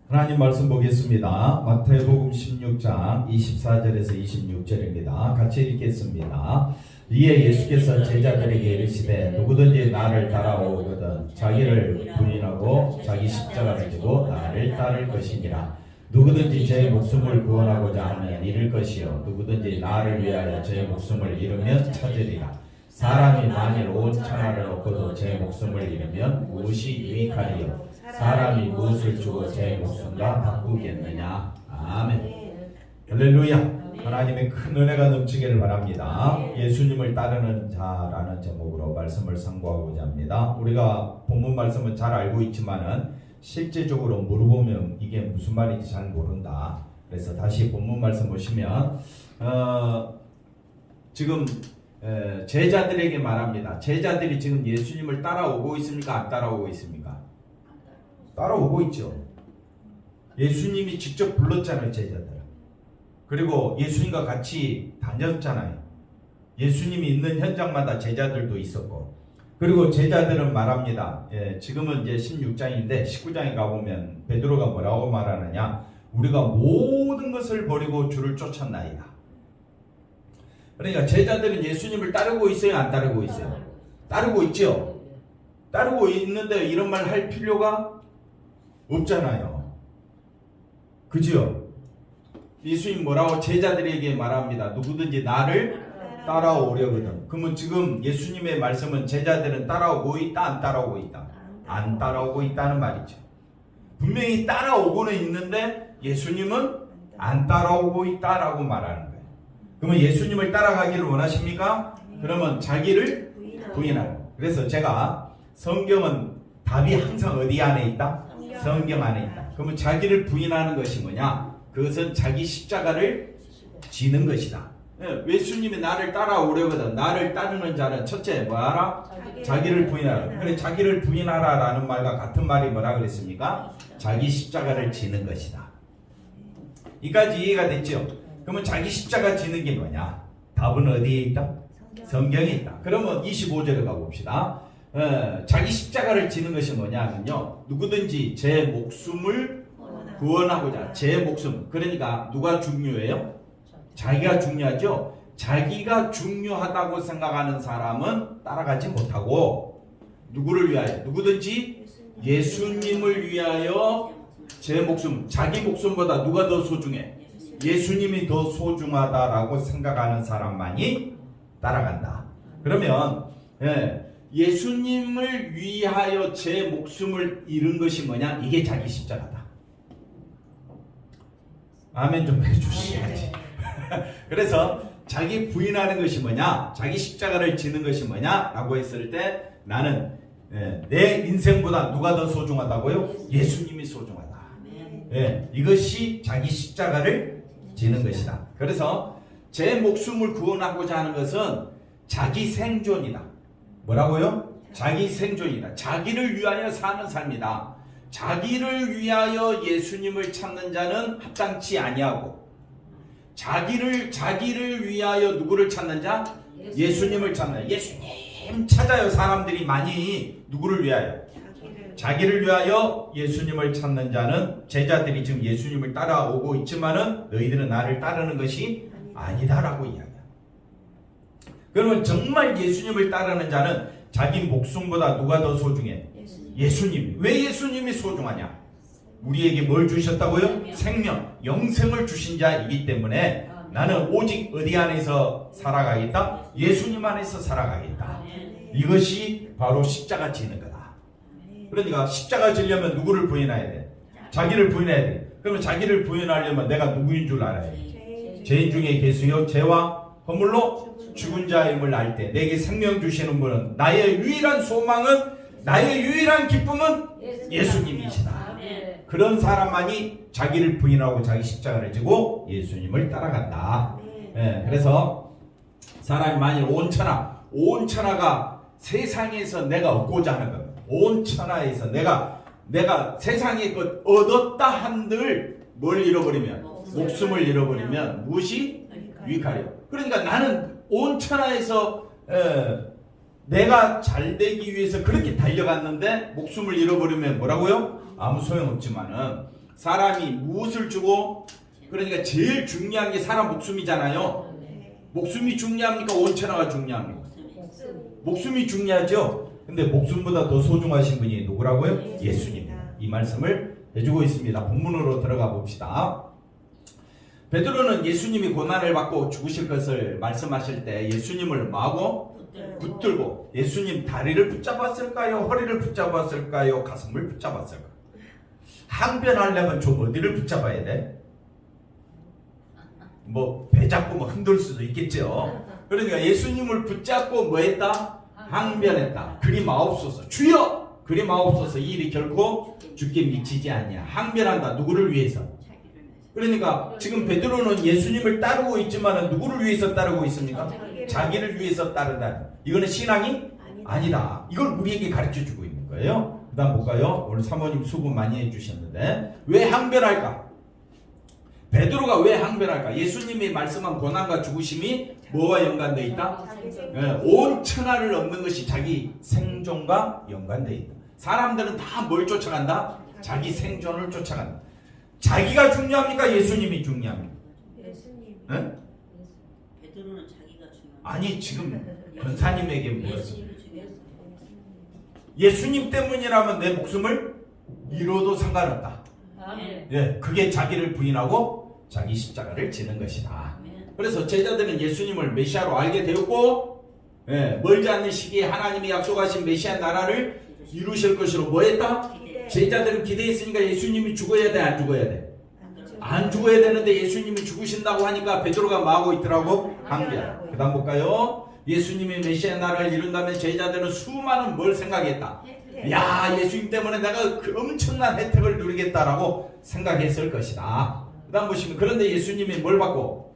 하나님 말씀 보겠습니다. 마태복음 16장 24절에서 26절입니다. 같이 읽겠습니다. 이에 예수께서 제자들에게 이르시되 누구든지 나를 따라오거든 자기를 부인하고 자기 십자가를 지고 나를 따를 것이니라. 누구든지 제 목숨을 구원하고자 하면 잃을 것이요 누구든지 나를 위하여 제 목숨을 잃으면 찾으리라. 사람이 만일 온 천하를 얻고도 제 목숨을 잃으면 무엇이 유익하리요? 사람이 무엇을 주고 제 목숨과 바꾸겠느냐? 아멘. 할렐루야. 하나님의 큰 은혜가 넘치기를 바랍니다. 예수님을 따르는 자라는 제목으로 말씀을 상고하고자 합니다. 우리가 본문 말씀은 잘 알고 있지만은 실제적으로 물어보면 이게 무슨 말인지 잘 모른다. 그래서 다시 본문 말씀 보시면 지금 제자들에게 말합니다. 제자들이 지금 예수님을 따라오고 있습니까? 안 따라오고 있습니까? 따라오고 있죠. 예수님이 직접 불렀잖아요, 제자들. 그리고 예수님과 같이 다녔잖아요. 예수님이 있는 현장마다 제자들도 있었고. 그리고 제자들은 말합니다. 지금은 이제 16장인데 19장에 가보면 베드로가 뭐라고 말하느냐? 우리가 모든 것을 버리고 주를 쫓았나이다. 그러니까 제자들은 예수님을 따르고 있어요? 안 따르고 있어요? 따르고 있죠. 따르고 있는데 이런 말 할 필요가 없잖아요. 그죠? 예수님 뭐라고 제자들에게 말합니다. 누구든지 나를 따라오려거든. 그러면 지금 예수님의 말씀은 제자들은 따라오고 있다, 안 따라오고 있다? 안 따라오고 있다는 말이죠. 분명히 따라오고는 있는데 예수님은 안 따라오고 있다라고 말하는 거예요. 그러면 예수님을 따라가기를 원하십니까? 그러면 자기를 부인하라. 그래서 제가 성경은 답이 항상 어디 안에 있다? 성경 안에 있다. 그러면 자기를 부인하는 것이 뭐냐? 그것은 자기 십자가를 지는 것이다. 예수님이 나를 따라오려거든. 나를 따르는 자는 첫째 뭐하라? 자기를 부인하라. 그래, 자기를 부인하라 라는 말과 같은 말이 뭐라 그랬습니까? 자기 십자가를 지는 것이다. 이까지 이해가 됐죠? 그러면 자기 십자가 지는 게 뭐냐? 답은 어디에 있다? 성경에 있다. 그러면 25절에 가봅시다. 자기 십자가를 지는 것이 뭐냐면요, 누구든지 제 목숨을 구원하고자. 제 목숨. 그러니까 누가 중요해요? 자기가 중요하죠. 자기가 중요하다고 생각하는 사람은 따라가지 못하고 누구를 위하여? 누구든지 예수님을 위하여 제 목숨. 자기 목숨보다 누가 더 소중해? 예수님이 더 소중하다라고 생각하는 사람만이 따라간다. 그러면 예수님을 위하여 제 목숨을 잃은 것이 뭐냐? 이게 자기 십자가다. 아멘 좀 해주셔야지. 그래서 자기 부인하는 것이 뭐냐? 자기 십자가를 지는 것이 뭐냐? 라고 했을 때 나는 내 인생보다 누가 더 소중하다고요? 예수님이 소중하다. 이것이 자기 십자가를 지는 것이다. 그래서 제 목숨을 구원하고자 하는 것은 자기 생존이다. 뭐라고요? 자기 생존이다. 자기를 위하여 사는 삶이다. 자기를 위하여 예수님을 찾는 자는 합당치 아니하고, 자기를 위하여 누구를 찾는 자? 예수님을 찾는 자. 예수님 찾아요. 사람들이 많이. 누구를 위하여? 자기를 위하여 예수님을 찾는 자는, 제자들이 지금 예수님을 따라오고 있지만은 너희들은 나를 따르는 것이 아니다라고 이야기합니다. 그러면 정말 예수님을 따르는 자는 자기 목숨보다 누가 더 소중해? 예수님. 왜 예수님이 소중하냐? 우리에게 뭘 주셨다고요? 생명, 영생을 주신 자이기 때문에 나는 오직 어디 안에서 살아가겠다? 예수님 안에서 살아가겠다. 이것이 바로 십자가 지는 거다. 그러니까 십자가 지려면 누구를 부인해야 돼? 자기를 부인해야 돼. 그러면 자기를 부인하려면 내가 누구인 줄 알아야 돼. 죄인 중에 계수요 죄와 허물로 죽은 자임을 알 때 내게 생명 주시는 분은, 나의 유일한 소망은, 나의 유일한 기쁨은 예수님이시다. 그런 사람만이 자기를 부인하고 자기 십자가를 지고 예수님을 따라간다. 그래서 사람이 만일 온 천하가 세상에서 내가 얻고자 하는 것, 온 천하에서 내가 세상의 것 얻었다 한들 뭘 잃어버리면? 목숨을 잃어버리면 무엇이 유익하려? 그러니까 나는 온 천하에서 내가 잘 되기 위해서 그렇게 달려갔는데 목숨을 잃어버리면 뭐라고요? 아무 소용없지만은 사람이 무엇을 주고, 그러니까 제일 중요한 게 사람 목숨이잖아요. 목숨이 중요합니까? 온천하가 중요합니까? 목숨이 중요하죠. 근데 목숨보다 더 소중하신 분이 누구라고요? 예수님. 이 말씀을 해주고 있습니다. 본문으로 들어가 봅시다. 베드로는 예수님이 고난을 받고 죽으실 것을 말씀하실 때 예수님을 뭐하고? 붙들고. 예수님 다리를 붙잡았을까요? 허리를 붙잡았을까요? 가슴을 붙잡았을까요? 항변하려면 좀 어디를 붙잡아야 돼? 뭐 배 잡고 뭐 흔들 수도 있겠죠. 그러니까 예수님을 붙잡고 뭐 했다? 항변했다. 그리 마옵소서. 주여! 그리 마옵소서. 이 일이 결코 죽게 미치지 아니야. 항변한다. 누구를 위해서? 그러니까 지금 베드로는 예수님을 따르고 있지만 누구를 위해서 따르고 있습니까? 자기를 위해서 따른다. 이거는 신앙이 아니다. 이걸 우리에게 가르쳐주고 있는 거예요. 그 다음 볼까요? 오늘 사모님 수고 많이 해주셨는데 왜 항변할까? 베드로가 왜 항변할까? 예수님이 말씀한 고난과 죽으심이 뭐와 연관되어 있다? 온 천하를 얻는 것이 자기 생존과 연관되어 있다. 사람들은 다 뭘 쫓아간다? 자기 생존을 쫓아간다. 자기가 중요합니까? 예수님이 중요합니까? 예수님. 네? 베드로는 자기가 중요한. 아니 지금 권사님에게 물었어요. 예수님이 중요했어요. 예수님 때문이라면 내 목숨을 잃어도 상관없다. 예, 그게 자기를 부인하고 자기 십자가를 지는 것이다. 그래서 제자들은 예수님을 메시아로 알게 되었고, 예, 멀지 않는 시기에 하나님이 약속하신 메시아 나라를 이루실 것으로 뭐 했다? 제자들은 기대했으니까 예수님이 죽어야 돼, 안 죽어야 돼? 안 죽어야 되는데 예수님이 죽으신다고 하니까 베드로가 뭐 하고 있더라고? 항변. 그 다음 볼까요? 예수님이 메시아 나라를 이룬다면 제자들은 수많은 뭘 생각했다? 야, 예수님 때문에 내가 그 엄청난 혜택을 누리겠다라고 생각했을 것이다. 그 다음 보시면 그런데 예수님이 뭘 받고?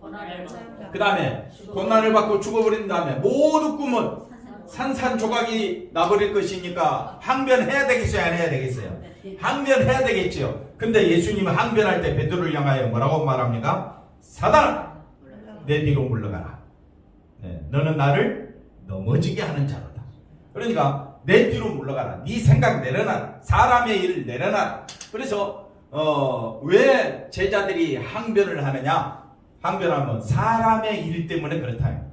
그 다음에 고난을 받고 죽어버린 다음에 모두 꿈은 산산조각이 나버릴 것이니까 항변해야 되겠어요? 안 해야 되겠어요? 항변해야 되겠죠. 근데 예수님은 항변할 때 베드로를 향하여 뭐라고 말합니까? 사단아, 내 뒤로 물러가라. 네, 너는 나를 넘어지게 하는 자로다. 그러니까 내 뒤로 물러가라. 네 생각 내려놔라. 사람의 일 내려놔라. 그래서 왜 제자들이 항변을 하느냐? 항변하면 사람의 일 때문에 그렇다.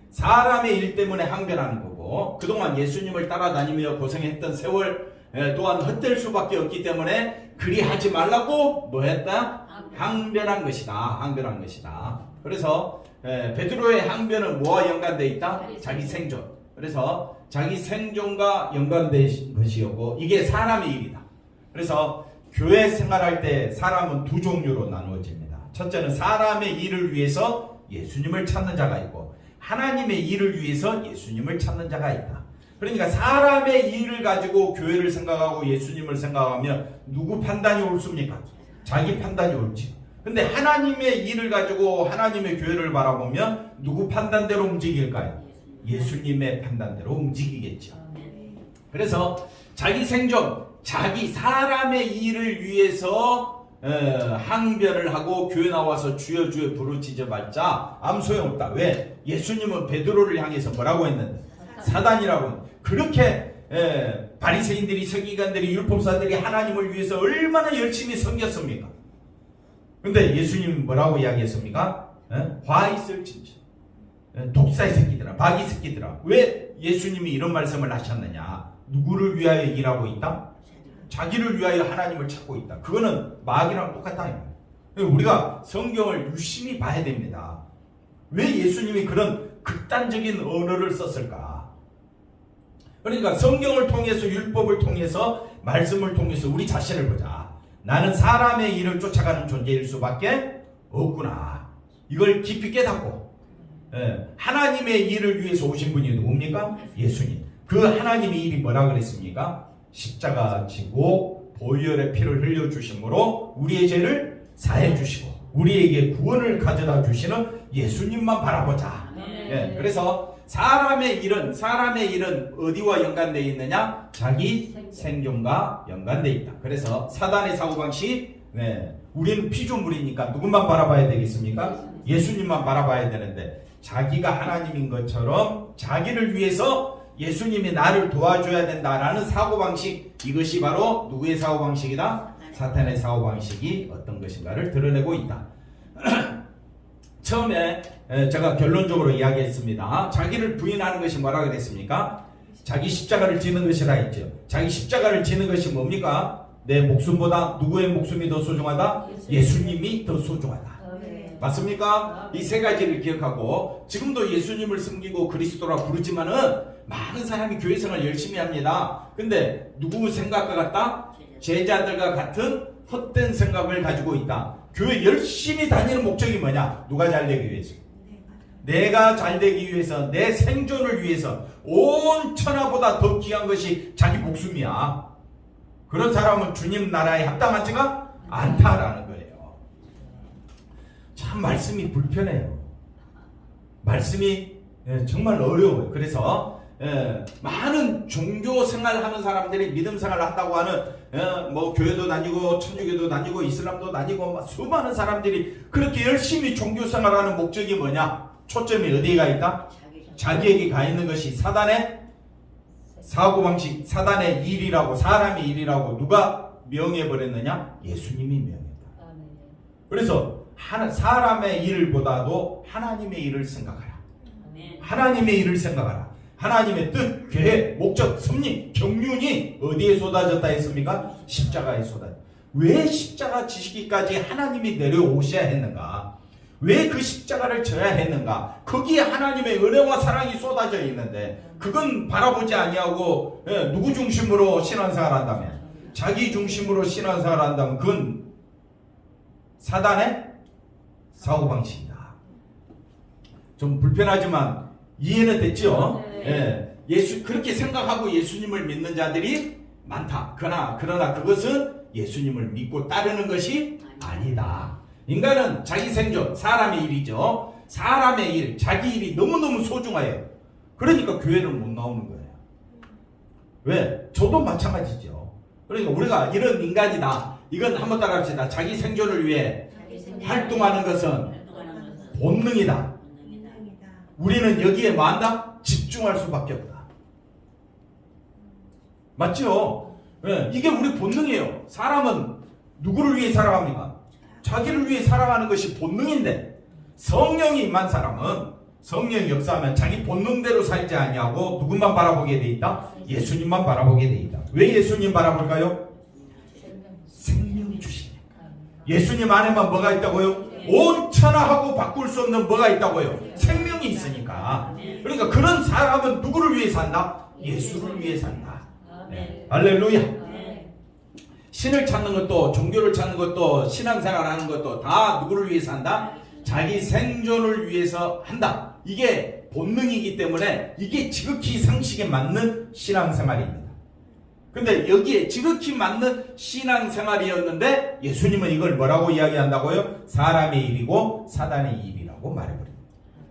사람의 일 때문에 항변하는 거고, 그동안 예수님을 따라다니며 고생했던 세월 또한 헛될 수밖에 없기 때문에 그리 하지 말라고 뭐 했다? 항변한 것이다. 항변한 것이다. 그래서 베드로의 항변은 뭐와 연관되어 있다? 자기 생존. 그래서 자기 생존과 연관된 것이었고, 이게 사람의 일이다. 그래서 교회 생활할 때 사람은 두 종류로 나누어집니다. 첫째는 사람의 일을 위해서 예수님을 찾는 자가 있고, 하나님의 일을 위해서 예수님을 찾는 자가 있다. 그러니까 사람의 일을 가지고 교회를 생각하고 예수님을 생각하면 누구 판단이 옳습니까? 자기 판단이 옳지. 근데 하나님의 일을 가지고 하나님의 교회를 바라보면 누구 판단대로 움직일까요? 예수님의 판단대로 움직이겠죠. 그래서 자기 생존, 자기 사람의 일을 위해서 항변을 하고 교회 나와서 주여 주여 부르짖어봤자 아무 소용없다. 왜? 예수님은 베드로를 향해서 뭐라고 했는데? 사단이라고. 그렇게 바리새인들이, 서기관들이, 율법사들이 하나님을 위해서 얼마나 열심히 섬겼습니까? 근데 예수님이 뭐라고 이야기했습니까? 화 있을진저, 독사의 새끼들아, 마귀 새끼들아. 왜 예수님이 이런 말씀을 하셨느냐? 누구를 위하여 일하고 있다? 자기를 위하여 하나님을 찾고 있다. 그거는 마귀랑 똑같다. 우리가 성경을 유심히 봐야 됩니다. 왜 예수님이 그런 극단적인 언어를 썼을까? 그러니까 성경을 통해서, 율법을 통해서, 말씀을 통해서 우리 자신을 보자. 나는 사람의 일을 쫓아가는 존재일 수밖에 없구나. 이걸 깊이 깨닫고, 하나님의 일을 위해서 오신 분이 누굽니까? 예수님. 그 하나님의 일이 뭐라 그랬습니까? 십자가 지고 보혈의 피를 흘려주심으로 우리의 죄를 사해 주시고 우리에게 구원을 가져다 주시는 예수님만 바라보자. 그래서 사람의 일은 어디와 연관되어 있느냐? 자기 생존과 연관되어 있다. 그래서 사단의 사고방식, 우리는 피조물이니까 누구만 바라봐야 되겠습니까? 예수님만 바라봐야 되는데, 자기가 하나님인 것처럼 자기를 위해서 예수님이 나를 도와줘야 된다라는 사고방식, 이것이 바로 누구의 사고방식이다? 사탄의 사고방식이 어떤 것인가를 드러내고 있다. 처음에 제가 결론적으로 이야기했습니다. 자기를 부인하는 것이 뭐라고 그랬습니까? 자기 십자가를 지는 것이라 했죠. 자기 십자가를 지는 것이 뭡니까? 내 목숨보다 누구의 목숨이 더 소중하다? 예수님이 더 소중하다. 맞습니까? 이 세 가지를 기억하고 지금도 예수님을 섬기고 그리스도라 부르지만은 많은 사람이 교회 생활 열심히 합니다. 근데 누구 생각과 같다? 제자들과 같은 헛된 생각을 가지고 있다. 교회 열심히 다니는 목적이 뭐냐? 누가 잘 되기 위해서. 내가 잘 되기 위해서, 내 생존을 위해서 온 천하보다 더 귀한 것이 자기 목숨이야. 그런 사람은 주님 나라에 합당하지가 않다라는 거예요. 참 말씀이 불편해요. 말씀이 정말 어려워요. 그래서 많은 종교 생활하는 사람들이 믿음 생활을 한다고 하는 뭐 교회도 다니고 천주교도 다니고 이슬람도 다니고 수많은 사람들이 그렇게 열심히 종교 생활하는 목적이 뭐냐? 초점이 어디에 가 있다? 자기에게 가 있는 것이 사단의 사고방식, 사단의 일이라고, 사람의 일이라고 누가 명해버렸느냐? 예수님이 명했다. 그래서 사람의 일보다도 하나님의 일을 생각하라. 하나님의 일을 생각하라. 하나님의 뜻, 계획, 목적, 섭리, 경륜이 어디에 쏟아졌다 했습니까? 십자가에 쏟아졌다. 왜 십자가 지시기까지 하나님이 내려오셔야 했는가? 왜 그 십자가를 져야 했는가? 거기에 하나님의 은혜와 사랑이 쏟아져 있는데 그건 바라보지 아니하고 누구 중심으로 신앙생활 한다면? 자기 중심으로 신앙생활 한다면 그건 사단의 사고방식이다. 좀 불편하지만 이해는 됐죠? 예수 그렇게 생각하고 예수님을 믿는 자들이 많다. 그러나 그것은 예수님을 믿고 따르는 것이 아니다. 인간은 자기 생존, 사람의 일이죠. 사람의 일, 자기 일이 너무너무 소중해요. 그러니까 교회를 못 나오는 거예요. 왜? 저도 마찬가지죠. 그러니까 우리가 이런 인간이다. 이건 한번 따라합시다. 자기 생존을 위해 활동하는 것은 본능이다. 우리는 여기에 뭐 한다? 집중할 수밖에 없다. 맞죠? 네, 이게 우리 본능이에요. 사람은 누구를 위해 살아갑니까? 자기를 위해 살아가는 것이 본능인데 성령이 임한 사람은 성령이 역사하면 자기 본능대로 살지 아니하고 누구만 바라보게 돼 있다? 예수님만 바라보게 돼 있다. 왜 예수님 바라볼까요? 생명이 주시네. 예수님 안에만 뭐가 있다고요? 온 천하하고 바꿀 수 없는 뭐가 있다고요? 생명이 있으니까. 그러니까 그런 사람은 누구를 위해 산다? 예수를 위해 산다. 네. 할렐루야. 신을 찾는 것도 종교를 찾는 것도 신앙생활하는 것도 다 누구를 위해서 한다? 자기 생존을 위해서 한다. 이게 본능이기 때문에 이게 지극히 상식에 맞는 신앙생활입니다. 근데 여기에 지극히 맞는 신앙생활이었는데 예수님은 이걸 뭐라고 이야기한다고요? 사람의 일이고 사단의 일이라고 말해버립니다.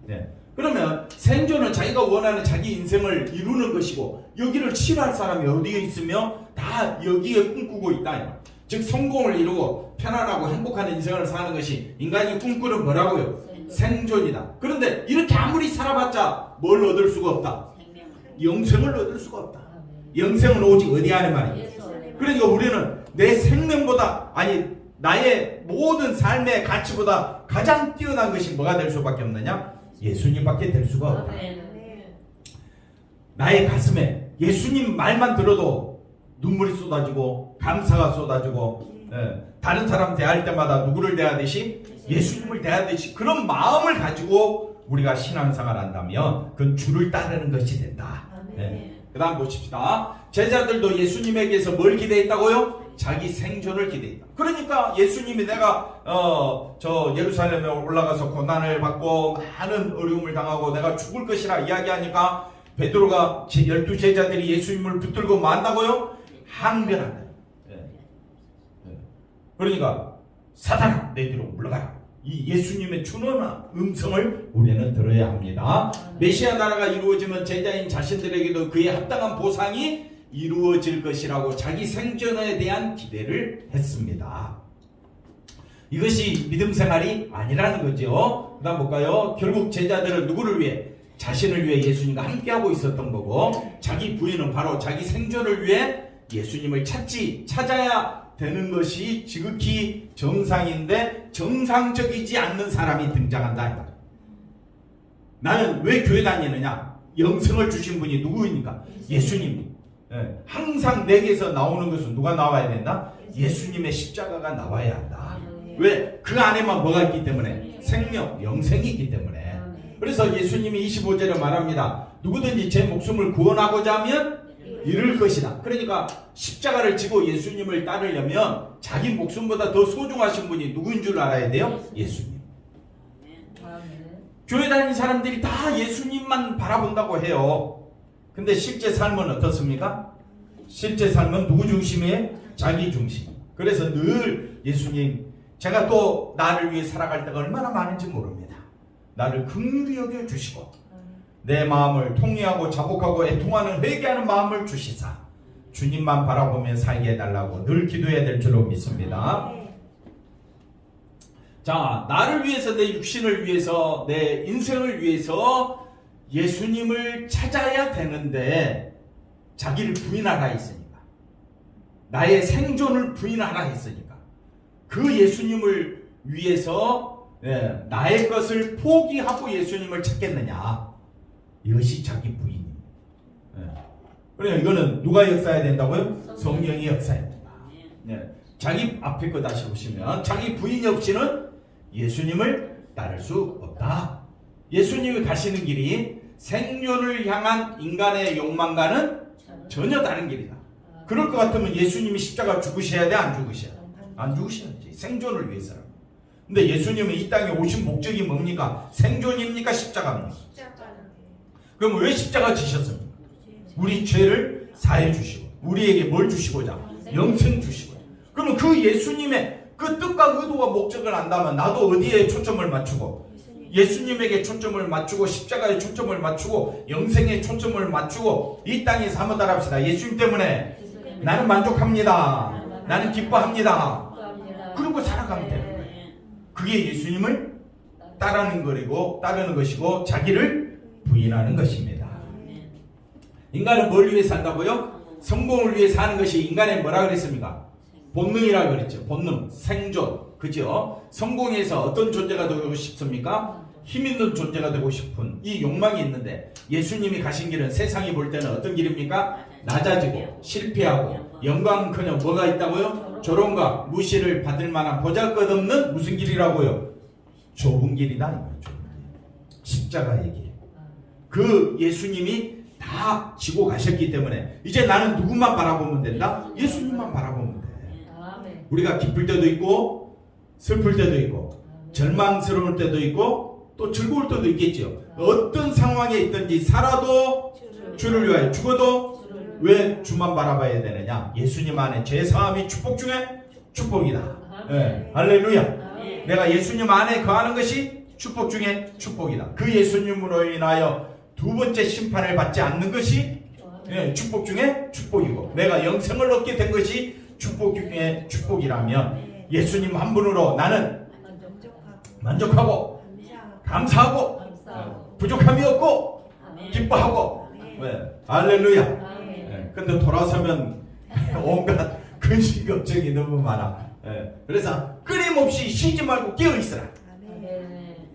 네. 그러면 생존은 자기가 원하는 자기 인생을 이루는 것이고 여기를 싫어할 사람이 어디에 있으며 다 여기에 꿈꾸고 있다. 즉 성공을 이루고 편안하고 행복한 인생을 사는 것이 인간이 꿈꾸는 뭐라고요? 생존이다. 그런데 이렇게 아무리 살아봤자 뭘 얻을 수가 없다. 영생을 얻을 수가 없다. 영생은 오직 어디 안에 말이에요. 그러니까 우리는 내 생명보다 아니 나의 모든 삶의 가치보다 가장 뛰어난 것이 뭐가 될 수밖에 없느냐? 예수님밖에 될 수가 없다. 나의 가슴에 예수님 말만 들어도 눈물이 쏟아지고 감사가 쏟아지고 다른 사람 대할 때마다 누구를 대하듯이 예수님을 대하듯이 그런 마음을 가지고 우리가 신앙생활 한다면 그건 주를 따르는 것이 된다. 그 다음 보십시다. 제자들도 예수님에게서 뭘 기대했다고요? 자기 생존을 기대했다. 그러니까 예수님이 내가 저 예루살렘에 올라가서 고난을 받고 많은 어려움을 당하고 내가 죽을 것이라 이야기하니까 베드로가 12제자들이 예수님을 붙들고 뭐 한다고요? 항변한다. 그러니까 사단아 내 뒤로 물러가라. 이 예수님의 준엄한 음성을 우리는 들어야 합니다. 메시아 나라가 이루어지면 제자인 자신들에게도 그에 합당한 보상이 이루어질 것이라고 자기 생존에 대한 기대를 했습니다. 이것이 믿음 생활이 아니라는 거죠. 그 다음 볼까요? 결국 제자들은 누구를 위해? 자신을 위해 예수님과 함께하고 있었던 거고 자기 부인은 바로 자기 생존을 위해 예수님을 찾아야 되는 것이 지극히 정상인데 정상적이지 않는 사람이 등장한다. 나는 왜 교회 다니느냐? 영생을 주신 분이 누구입니까? 예수님. 예, 항상 내게서 나오는 것은 누가 나와야 된다? 예수님의 십자가가 나와야 한다. 왜? 그 안에만 뭐가 있기 때문에? 생명, 영생이 있기 때문에. 그래서 예수님이 25절에 말합니다. 누구든지 제 목숨을 구원하고자 하면 잃을 것이다. 그러니까 십자가를 지고 예수님을 따르려면 자기 목숨보다 더 소중하신 분이 누구인 줄 알아야 돼요? 예수님. 교회 다니는 사람들이 다 예수님만 바라본다고 해요. 근데 실제 삶은 어떻습니까? 실제 삶은 누구 중심이에요? 자기 중심. 그래서 늘 예수님, 제가 또 나를 위해 살아갈 때가 얼마나 많은지 모릅니다. 나를 긍휼히 여겨 주시고 내 마음을 통회하고 자복하고 애통하는 회개하는 마음을 주시사 주님만 바라보며 살게 해달라고 늘 기도해야 될 줄로 믿습니다. 자, 나를 위해서, 내 육신을 위해서, 내 인생을 위해서 예수님을 찾아야 되는데 자기를 부인하라 했으니까, 나의 생존을 부인하라 했으니까 그 예수님을 위해서 나의 것을 포기하고 예수님을 찾겠느냐, 이것이 자기 부인입니다. 그러니까 이거는 누가 역사해야 된다고요? 성령이 역사해야 된다. 자기 앞에 거 다시 보시면 자기 부인이 없이는 예수님을 따를 수 없다. 예수님이 가시는 길이 생존을 향한 인간의 욕망과는 전혀 다른 길이다. 그럴 것 같으면 예수님이 십자가 죽으셔야 돼? 안 죽으셔야 돼? 안 죽으셔야지. 생존을 위해서라고. 근데 예수님은 이 땅에 오신 목적이 뭡니까? 생존입니까? 십자가입니까? 그럼 왜 십자가 지셨습니까? 우리 죄를 사해 주시고 우리에게 뭘 주시고자? 영생 주시고. 그러면 그 예수님의 그 뜻과 의도와 목적을 안다면 나도 어디에 초점을 맞추고? 예수님에게 초점을 맞추고 십자가에 초점을 맞추고 영생에 초점을 맞추고 이 땅에서 한번 따라합시다. 예수님 때문에 나는 만족합니다. 나는 기뻐합니다. 그리고 살아가면 되는 거예요. 그게 예수님을 따르는 것이고 자기를 부인하는 것입니다. 인간은 뭘 위해 산다고요? 성공을 위해 사는 것이 인간의 뭐라 그랬습니까? 본능이라고 그랬죠. 본능, 생존, 그죠? 성공해서 어떤 존재가 되고 싶습니까? 힘 있는 존재가 되고 싶은 이 욕망이 있는데 예수님이 가신 길은 세상이 볼 때는 어떤 길입니까? 낮아지고 실패하고 영광은커녕 뭐가 있다고요? 조롱과 무시를 받을 만한 보잘것없는 무슨 길이라고요? 좁은 길이다. 십자가의 길. 그 예수님이 다 지고 가셨기 때문에 이제 나는 누구만 바라보면 된다? 예수님만 바라보면 돼. 우리가 기쁠 때도 있고 슬플 때도 있고 절망스러울 때도 있고 또 즐거울 때도 있겠죠. 어떤 상황에 있든지 살아도 주를 위하여 죽어도 왜 주만 바라봐야 되느냐? 예수님 안에 죄사함이 축복 중에 축복이다. 할렐루야. 내가 예수님 안에 거하는 것이 축복 중에 축복이다. 그 예수님으로 인하여 두 번째 심판을 받지 않는 것이 축복 중에 축복이고 내가 영생을 얻게 된 것이 축복 중에 축복이라면 예수님 한 분으로 나는 만족하고 감사하고 부족함이 없고 기뻐하고 할렐루야. 근데 돌아서면 온갖 근심 걱정이 너무 많아. 그래서 끊임없이 쉬지 말고 깨어있으라.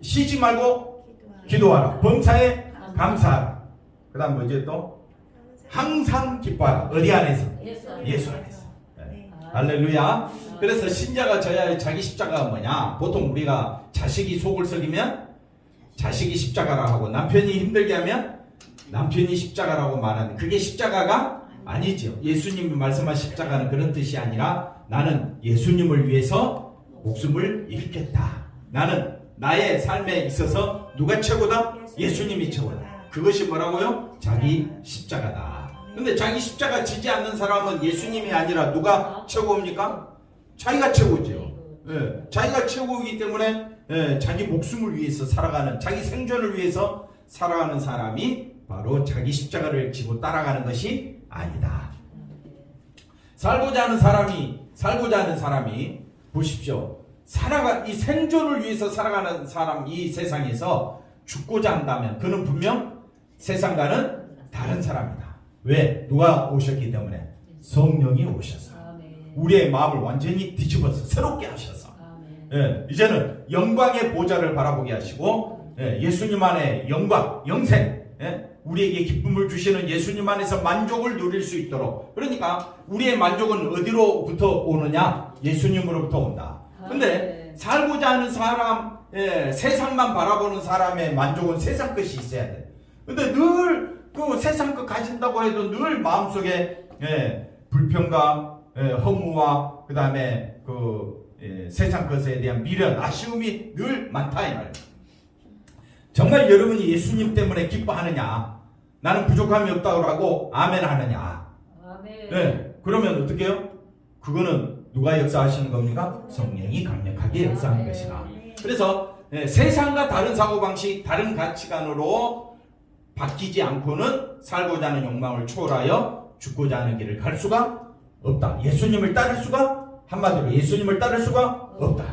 쉬지 말고 기도하라. 범사에 감사하라. 그 다음 뭐지 또? 항상 기뻐하라. 어디 안에서? 예수 안에서. 할렐루야. 그래서 신자가 져야 할 자기 십자가가 뭐냐? 보통 우리가 자식이 속을 썩이면 자식이 십자가라 하고 남편이 힘들게 하면 남편이 십자가라고 말하는 그게 십자가가 아니죠. 예수님이 말씀하신 십자가는 그런 뜻이 아니라 나는 예수님을 위해서 목숨을 잃겠다. 나는 나의 삶에 있어서 누가 최고다? 예수님이 최고다. 그것이 뭐라고요? 자기 십자가다. 근데 자기 십자가 지지 않는 사람은 예수님이 아니라 누가 최고입니까? 자기가 최고죠. 자기가 최고이기 때문에 자기 목숨을 위해서 살아가는, 자기 생존을 위해서 살아가는 사람이 바로 자기 십자가를 지고 따라가는 것이 아니다. 살고자 하는 사람이 보십시오. 이 생존을 위해서 살아가는 사람, 이 세상에서 죽고자 한다면 그는 분명 세상과는 다른 사람이다. 왜? 누가 오셨기 때문에? 성령이 오셔서. 우리의 마음을 완전히 뒤집어서 새롭게 하셔서 아멘. 예, 이제는 영광의 보좌를 바라보게 하시고 예, 예수님 안에 영광, 영생 예, 우리에게 기쁨을 주시는 예수님 안에서 만족을 누릴 수 있도록 그러니까 우리의 만족은 어디로부터 오느냐? 예수님으로부터 온다. 근데 살고자 하는 사람 예, 세상만 바라보는 사람의 만족은 세상 것이 있어야 돼. 근데 늘 그 세상 것 가진다고 해도 늘 마음속에 예, 불평과 예, 허무와 그 다음에 그 세상 것에 대한 미련, 아쉬움이 늘 많다 이 말이에요. 정말 여러분이 예수님 때문에 기뻐하느냐? 나는 부족함이 없다고 하고 아멘 하느냐? 아멘. 네, 그러면 어떻게 해요? 그거는 누가 역사하시는 겁니까? 성령이 강력하게 역사하는 것이다. 그래서 세상과 다른 사고방식, 다른 가치관으로 바뀌지 않고는 살고자 하는 욕망을 초월하여 죽고자 하는 길을 갈 수가 없다. 예수님을 따를 수가, 한마디로 예수님을 따를 수가 없다.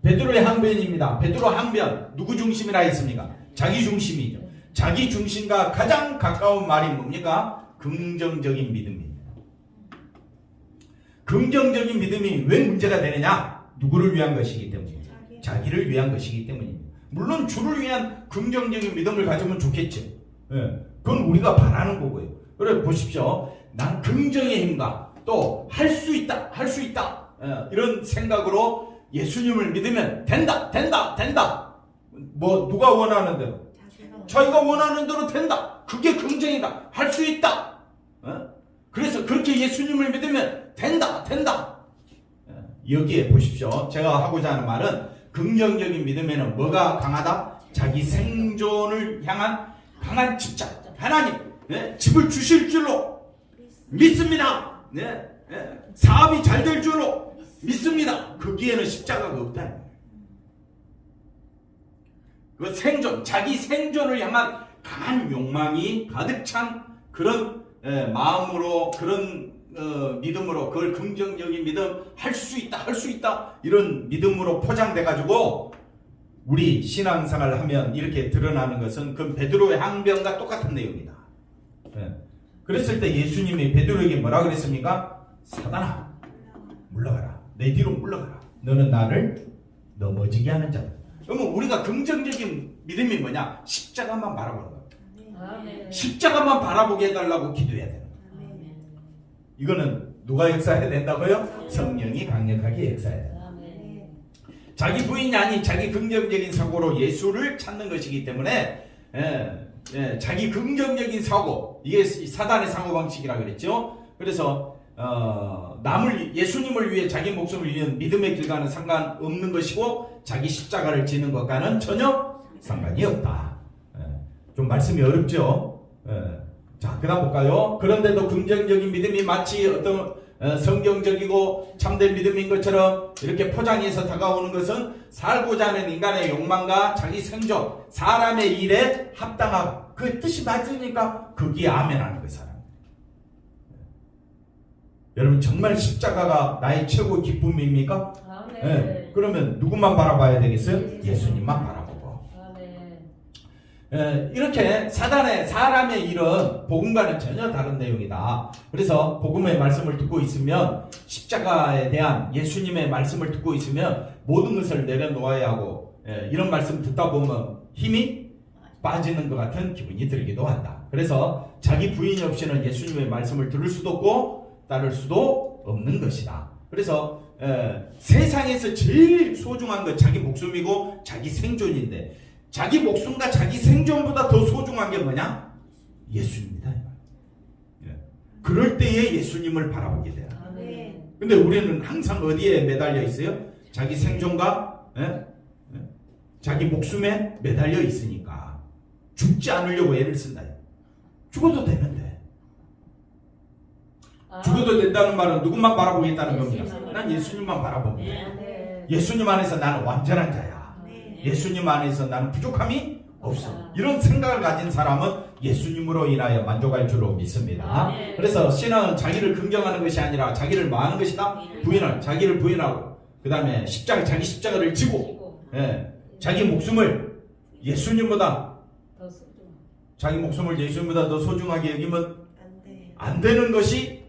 베드로의 항변입니다. 베드로 항변 누구 중심이라 했습니까? 자기 중심이죠. 자기 중심과 가장 가까운 말이 뭡니까? 긍정적인 믿음입니다. 긍정적인 믿음이 왜 문제가 되느냐? 누구를 위한 것이기 때문입니다. 자기를 위한 것이기 때문입니다. 물론 주를 위한 긍정적인 믿음을 가지면 좋겠죠. 예, 그건 우리가 바라는 거고요. 그래 보십시오. 난 긍정의 힘과 또 할 수 있다, 할 수 있다 이런 생각으로 예수님을 믿으면 된다, 된다, 된다. 뭐 누가 원하는 대로, 자기가 원하는 대로 된다. 그게 긍정이다. 할 수 있다. 그래서 그렇게 예수님을 믿으면 된다, 된다. 여기에 보십시오. 제가 하고자 하는 말은 긍정적인 믿음에는 뭐가 강하다? 자기 생존을 향한 강한 집착. 하나님 집을 주실 줄로 믿습니다. 사업이 잘 될 줄로 믿습니다. 거기에는 십자가가 없다. 그 생존, 자기 생존을 향한 강한 욕망이 가득 찬 그런 마음으로, 그런 믿음으로, 그걸 긍정적인 믿음, 할 수 있다, 할 수 있다 이런 믿음으로 포장돼 가지고 우리 신앙생활을 하면 이렇게 드러나는 것은 그 베드로의 항변과 똑같은 내용이다. 그랬을 때 예수님이 베드로에게 뭐라 그랬습니까? 사단아, 물러가라. 내 뒤로 물러가라. 너는 나를 넘어지게 하는 자다. 그러면 우리가 긍정적인 믿음이 뭐냐? 십자가만 바라보는 거예요. 십자가만 바라보게 해달라고 기도해야 되는 거예요. 이거는 누가 역사해야 된다고요? 성령이 강력하게 역사해야 된다. 자기 부인이 아닌 자기 긍정적인 사고로 예수를 찾는 것이기 때문에 자기 긍정적인 사고, 이게 사단의 사고방식이라고 그랬죠. 그래서 남을, 예수님을 위해 자기 목숨을 위한 믿음의 길과는 상관없는 것이고 자기 십자가를 지는 것과는 전혀 상관이 없다. 좀 말씀이 어렵죠. 자, 그 다음 볼까요? 그런데도 긍정적인 믿음이 마치 어떤 성경적이고 참된 믿음인 것처럼 이렇게 포장해서 다가오는 것은 살고자 하는 인간의 욕망과 자기 생존, 사람의 일에 합당하고 그 뜻이 맞으니까 거기에 아멘하는 거예요. 사람. 여러분 정말 십자가가 나의 최고 기쁨입니까? 네. 그러면 누구만 바라봐야 되겠어요? 예수님만 바라보고. 이렇게 사람의 일은 복음과는 전혀 다른 내용이다. 그래서 복음의 말씀을 듣고 있으면, 십자가에 대한 예수님의 말씀을 듣고 있으면 모든 것을 내려놓아야 하고, 이런 말씀 듣다 보면 힘이 빠지는 것 같은 기분이 들기도 한다. 그래서 자기 부인이 없이는 예수님의 말씀을 들을 수도 없고 따를 수도 없는 것이다. 그래서 세상에서 제일 소중한 건 자기 목숨이고 자기 생존인데, 자기 목숨과 자기 생존보다 더 소중한 게 뭐냐? 예수님이다. 그럴 때에 예수님을 바라보게 돼요. 근데 우리는 항상 어디에 매달려 있어요? 자기 생존과 자기 목숨에 매달려 있으니까 죽지 않으려고 애를 쓴다. 죽어도 되는데. 죽어도 된다는 말은 누구만 바라보겠다는 겁니다. 난 예수님만 바라봅니다. 예수님 안에서 나는 완전한 자야. 예수님 안에서 나는 부족함이 없어. 이런 생각을 가진 사람은 예수님으로 인하여 만족할 줄로 믿습니다. 그래서 신앙은 자기를 긍정하는 것이 아니라 자기를 뭐하는 것이다? 자기를 부인하고 그 다음에 자기 십자가를 지고 자기 목숨을 예수님보다 더 소중하게 여기면 안 되는 것이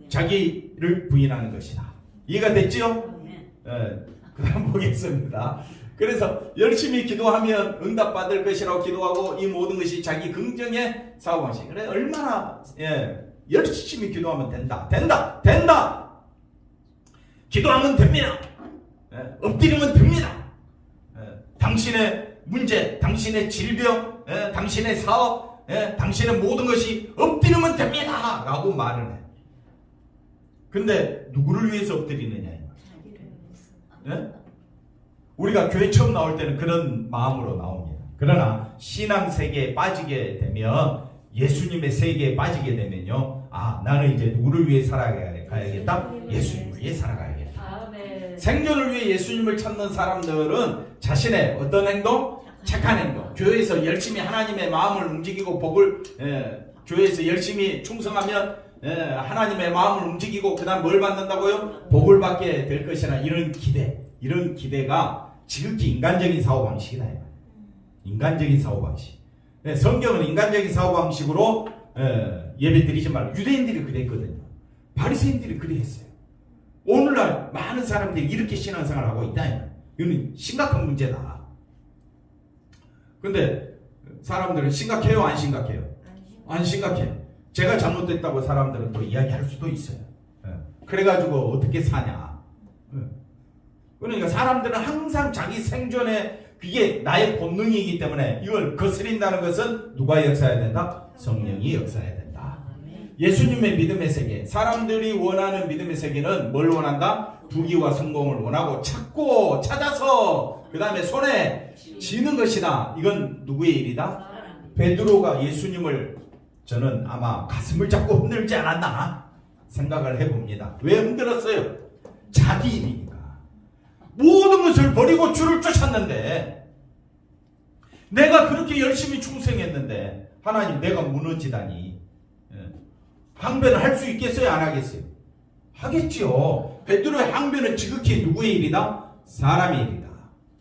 자기 자기를 부인하는 것이다. 이해가 됐죠? 아멘. 그 다음 보겠습니다. 그래서 열심히 기도하면 응답받을 것이라고 기도하고 이 모든 것이 자기 긍정의 사고방식. 그래 얼마나 열심히 기도하면 된다. 기도하면 됩니다. 엎드리면 됩니다. 당신의 문제, 당신의 질병, 당신의 사업, 당신의 모든 것이 엎드리면 됩니다 라고 말을 해. 근데 누구를 위해서 엎드리느냐. 우리가 교회 처음 나올 때는 그런 마음으로 나옵니다. 그러나 신앙 세계에 빠지게 되면, 예수님의 세계에 빠지게 되면요, 나는 이제 누구를 위해 살아가야겠다? 예수님을 위해 살아가야겠다. 생존을 위해 예수님을 찾는 사람들은 자신의 어떤 행동? 착한 행동. 교회에서 열심히 하나님의 마음을 움직이고 복을, 교회에서 열심히 충성하면 하나님의 마음을 움직이고 그 다음 뭘 받는다고요? 복을 받게 될 것이나 이런 기대가 지극히 인간적인 사고방식이다. 인간적인 사고방식. 성경은 인간적인 사고방식으로 예배 드리지 말고, 유대인들이 그랬거든요. 바리새인들이 그랬어요. 오늘날 많은 사람들이 이렇게 신앙생활을 하고 있다. 이건 심각한 문제다. 근데 사람들은 심각해요? 안 심각해요? 안 심각해요. 제가 잘못됐다고 사람들은 또 이야기할 수도 있어요. 그래가지고 어떻게 사냐. 그러니까 사람들은 항상 자기 생존에 그게 나의 본능이기 때문에 이걸 거스린다는 것은 누가 역사해야 된다? 성령이 역사해야 된다. 예수님의 믿음의 세계, 사람들이 원하는 믿음의 세계는 뭘 원한다? 부귀와 성공을 원하고 찾고 찾아서 그 다음에 손에 쥐는 것이다. 이건 누구의 일이다? 베드로가 예수님을 저는 아마 가슴을 잡고 흔들지 않았나 생각을 해봅니다. 왜 흔들었어요? 자기 일이니까. 모든 것을 버리고 주를 쫓았는데, 내가 그렇게 열심히 충성했는데 하나님 내가 무너지다니. 항변을 할 수 있겠어요? 안 하겠어요? 하겠지요. 베드로의 항변은 지극히 누구의 일이다? 사람의 일이다.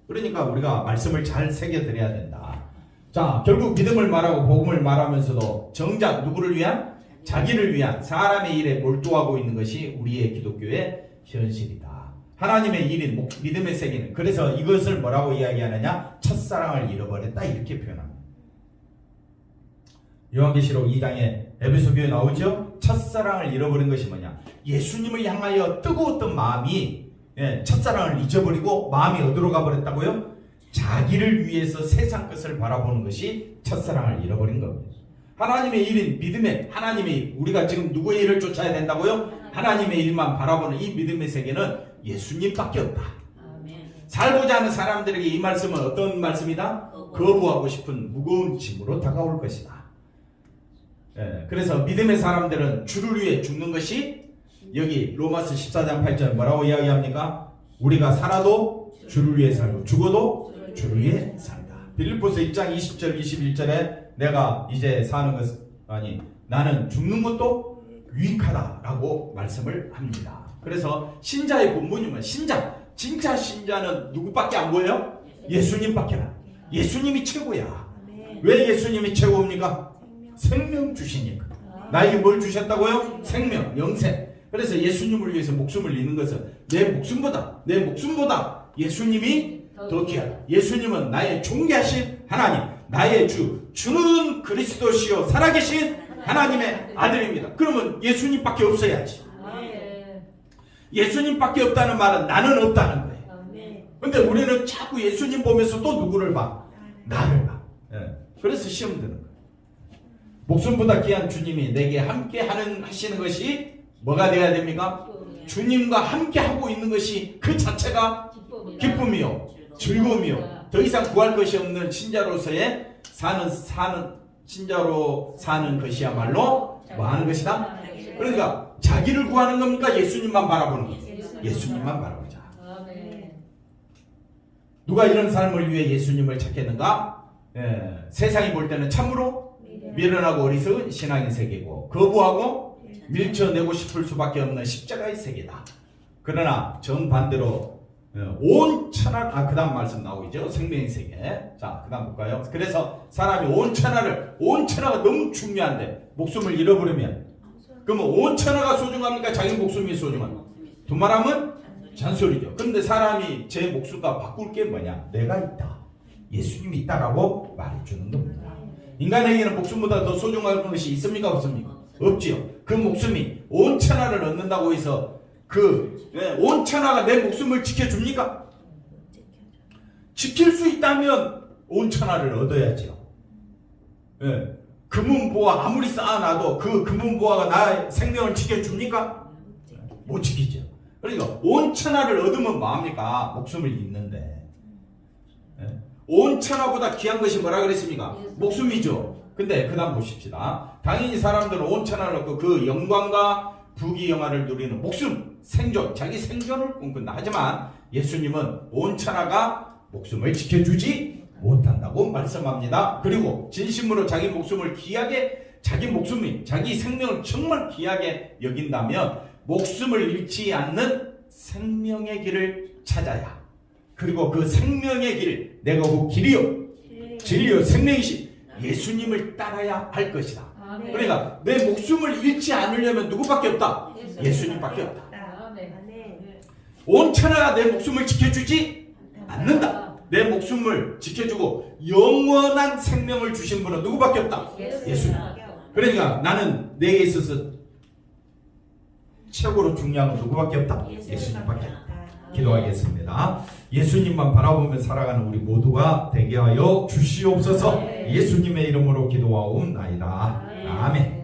그러니까 우리가 말씀을 잘 새겨드려야 된다. 자, 결국 믿음을 말하고 복음을 말하면서도 정작 누구를 위한? 자기를 위한 사람의 일에 몰두하고 있는 것이 우리의 기독교의 현실이다. 하나님의 일인 믿음의 세계는, 그래서 이것을 뭐라고 이야기하느냐? 첫사랑을 잃어버렸다, 이렇게 표현합니다. 요한계시록 2장에 에베소 교회 나오죠? 첫사랑을 잃어버린 것이 뭐냐? 예수님을 향하여 뜨거웠던 마음이 첫사랑을 잊어버리고 마음이 어디로 가버렸다고요? 자기를 위해서 세상 것을 바라보는 것이 첫사랑을 잃어버린 겁니다. 하나님의 일인 믿음의, 하나님의 일, 우리가 지금 누구의 일을 쫓아야 된다고요? 하나님의 일만 바라보는 이 믿음의 세계는 예수님밖에 없다. 살고자 하는 사람들에게 이 말씀은 어떤 말씀이다? 거부하고 싶은 무거운 짐으로 다가올 것이다. 그래서 믿음의 사람들은 주를 위해 죽는 것이, 여기 로마서 14장 8절 뭐라고 이야기합니까? 우리가 살아도 주를 위해 살고 죽어도 주를 위해 산다. 빌립보서 1장 20절 21절에 내가 이제 사는 것, 나는 죽는 것도 유익하다라고 말씀을 합니다. 그래서 신자의 본분이면, 진짜 신자는 누구밖에 안 보여요? 예수님밖에 안. 예수님이 최고야. 왜 예수님이 최고입니까? 생명 주시니까. 나에게 뭘 주셨다고요? 생명, 영생. 그래서 예수님을 위해서 목숨을 잃는 것은 내 목숨보다 예수님이 더 귀하다. 예수님은 나의 존귀하신 하나님, 나의 주는 그리스도시요 살아계신 하나님의 아들입니다. 그러면 예수님밖에 없어야지. 예수님밖에 없다는 말은 나는 없다는 거예요. 근데 우리는 자꾸 예수님 보면서 또 누구를 봐? 나를 봐. 그래서 시험 드는 거예요. 목숨보다 귀한 주님이 내게 함께 하시는 것이 뭐가 되어야 됩니까? 주님과 함께 하고 있는 것이 그 자체가 기쁨이요, 즐거움이요. 더 이상 구할 것이 없는 신자로서의 신자로 사는 것이야말로 뭐 하는 것이다? 그러니까 자기를 구하는 겁니까? 예수님만 바라보는 겁니까? 예수님만 바라보자. 누가 이런 삶을 위해 예수님을 찾겠는가? 세상이 볼 때는 참으로 미련하고 어리석은 신앙의 세계고, 거부하고 밀쳐내고 싶을 수밖에 없는 십자가의 세계다. 그러나 정반대로 온 천하, 그 다음 말씀 나오겠죠? 생명의 세계. 자, 그 다음 볼까요? 그래서 사람이 온 천하가 너무 중요한데 목숨을 잃어버리면 그러면 온 천하가 소중합니까? 자기 목숨이 소중합니까? 두 말하면 잔소리죠. 그런데 사람이 제 목숨과 바꿀 게 뭐냐? 내가 있다. 예수님이 있다라고 말해주는 겁니다. 인간에게는 목숨보다 더 소중한 것이 있습니까? 없습니까? 없지요. 그 목숨이 온 천하를 얻는다고 해서 온 천하가 내 목숨을 지켜줍니까? 지킬 수 있다면 온 천하를 얻어야죠. 예. 금은보화 아무리 쌓아놔도 그 금은보화가 나의 생명을 지켜줍니까? 못 지키죠. 그러니까 온 천하를 얻으면 뭐합니까? 목숨을 잃는데. 예. 온 천하보다 귀한 것이 뭐라 그랬습니까? 목숨이죠. 근데 그 다음 보십시다. 당연히 사람들은 온 천하를 얻고 그 영광과 부귀영화를 누리는 목숨, 생존, 자기 생존을 꿈꾼다. 하지만 예수님은 온 천하가 목숨을 지켜주지 못한다고 말씀합니다. 그리고 진심으로 자기 목숨을 귀하게, 자기 목숨이, 자기 생명을 정말 귀하게 여긴다면 목숨을 잃지 않는 생명의 길을 찾아야, 그리고 그 생명의 길, 내가 그 길이요 진리요 생명이신 예수님을 따라야 할 것이다. 그러니까 내 목숨을 잃지 않으려면 누구밖에 없다? 예수님밖에 없다. 온 천하가 내 목숨을 지켜주지 않는다. 내 목숨을 지켜주고 영원한 생명을 주신 분은 누구밖에 없다? 예수님. 그러니까 나는 내게 있어서 최고로 중요한 건 누구밖에 없다? 예수님밖에 없다. 기도하겠습니다. 예수님만 바라보며 살아가는 우리 모두가 되게 하여 주시옵소서. 예수님의 이름으로 기도하옵나이다. 아멘.